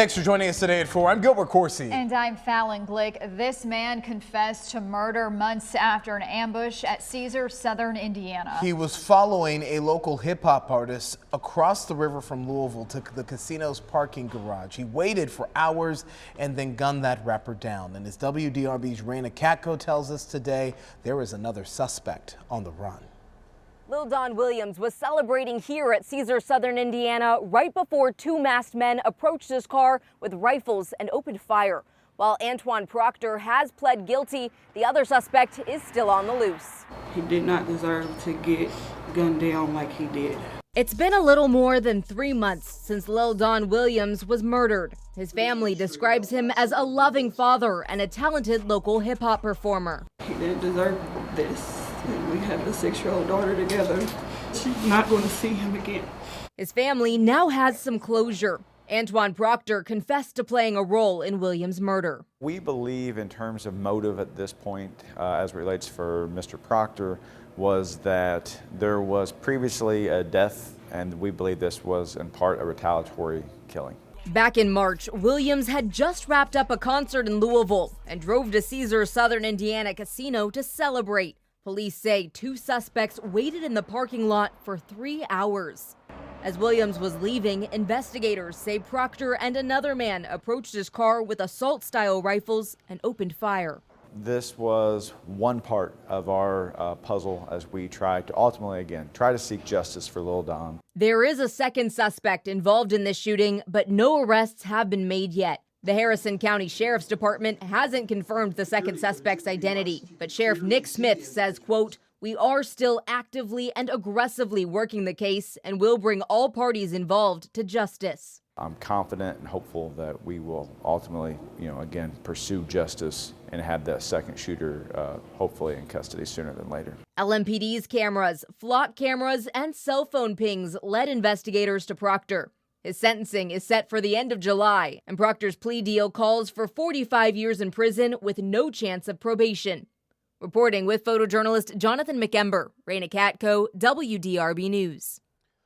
Thanks for joining us today at 4. I'm Gilbert Corsi. And I'm Fallon Glick. This man confessed to murder months after an ambush at Caesars, southern Indiana. He was following a local hip-hop artist across the river from Louisville to the casino's parking garage. He waited for hours and then gunned that rapper down. And as WDRB's Raina Katko tells us today, there is another suspect on the run. LilDon Williams was celebrating here at Caesars, southern Indiana, right before two masked men approached his car with rifles and opened fire. While Antoine Proctor has pled guilty, the other suspect is still on the loose. He did not deserve to get gunned down like he did. It's been a little more than 3 months since LilDon Williams was murdered. His family describes him as a loving father and a talented local hip-hop performer. He didn't deserve this. And we have a 6-year-old daughter together. She's not going to see him again. His family now has some closure. Antoine Proctor confessed to playing a role in Williams' murder. We believe in terms of motive at this point, as relates for Mr. Proctor, was that there was previously a death, and we believe this was in part a retaliatory killing. Back in March, Williams had just wrapped up a concert in Louisville and drove to Caesars Southern Indiana Casino to celebrate. Police say two suspects waited in the parking lot for 3 hours. As Williams was leaving, investigators say Proctor and another man approached his car with assault-style rifles and opened fire. This was one part of our puzzle as we try to ultimately, again, try to seek justice for LilDon. There is a second suspect involved in this shooting, but no arrests have been made yet. The Harrison County Sheriff's Department hasn't confirmed the second suspect's identity, but Sheriff Nick Smith says, quote, "We are still actively and aggressively working the case and will bring all parties involved to justice." I'm confident and hopeful that we will ultimately, again, pursue justice and have that second shooter hopefully in custody sooner than later. LMPD's cameras, flock cameras, and cell phone pings led investigators to Proctor. His sentencing is set for the end of July, and Proctor's plea deal calls for 45 years in prison with no chance of probation. Reporting with photojournalist Jonathan McEmber, Raina Katko, WDRB News.